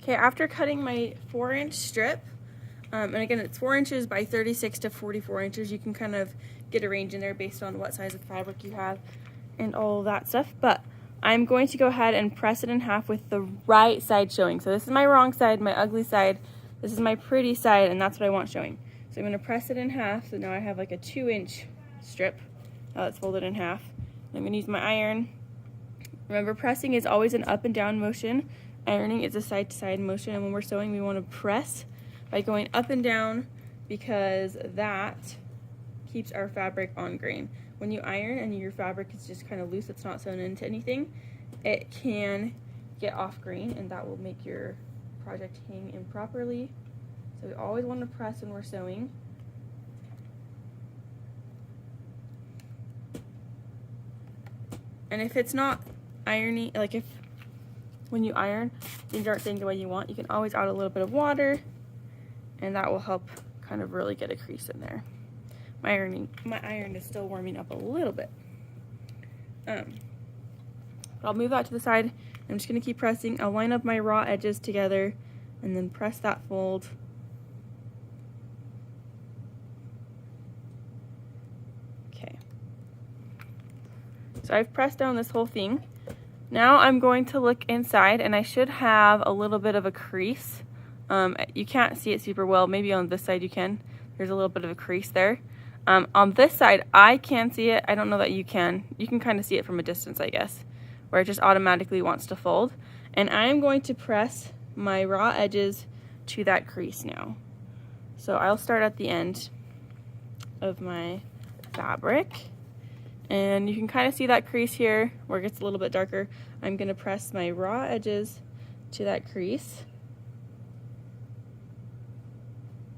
Okay, after cutting my 4-inch strip, and again it's 4 inches by 36 to 44 inches, you can kind of get a range in there based on what size of fabric you have and all of that stuff, but I'm going to go ahead and press it in half with the right side showing. So this is my wrong side, my ugly side, this is my pretty side, and that's what I want showing. So I'm going to press it in half, so now I have like a 2-inch strip. Now it's folded in half. I'm going to use my iron. Remember, pressing is always an up and down motion. Ironing is a side to side motion, and when we're sewing we want to press by going up and down because that keeps our fabric on grain. When you iron and your fabric is just kind of loose, it's not sewn into anything, it can get off grain and that will make your project hang improperly. So we always want to press when we're sewing. And if it's not ironing, like if when you iron things aren't staying the way you want, you can always add a little bit of water and that will help kind of really get a crease in there. My iron is still warming up a little bit. But I'll move that to the side. I'm just going to keep pressing. I'll line up my raw edges together and then press that fold. Okay. So I've pressed down this whole thing. Now I'm going to look inside and I should have a little bit of a crease. You can't see it super well. Maybe on this side you can. There's a little bit of a crease there. On this side, I can see it. I don't know that you can. You can kind of see it from a distance, I guess, where it just automatically wants to fold. And I'm going to press my raw edges to that crease now. So I'll start at the end of my fabric. And you can kind of see that crease here where it gets a little bit darker. I'm going to press my raw edges to that crease.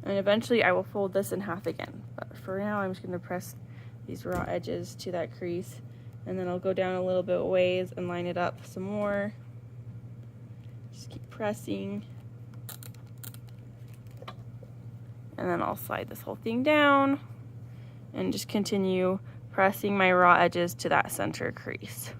And eventually I will fold this in half again. But for now I'm just going to press these raw edges to that crease. And then I'll go down a little bit ways and line it up some more. Just keep pressing. And then I'll slide this whole thing down. And just continue pressing my raw edges to that center crease.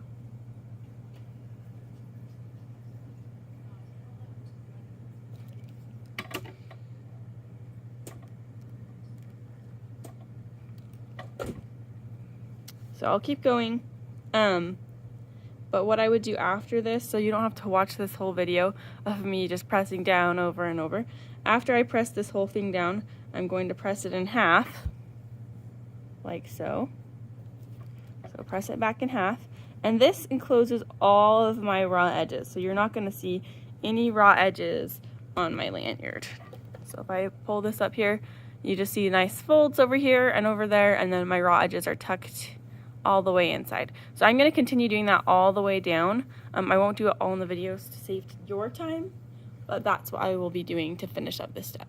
So I'll keep going, but what I would do after this, so you don't have to watch this whole video of me just pressing down over and over. After I press this whole thing down, I'm going to press it in half, like so. So press it back in half, and this encloses all of my raw edges, so you're not going to see any raw edges on my lanyard. So if I pull this up here, you just see nice folds over here and over there, and then my raw edges are tucked all the way inside. So I'm going to continue doing that all the way down. I won't do it all in the videos to save your time, but that's what I will be doing to finish up this step.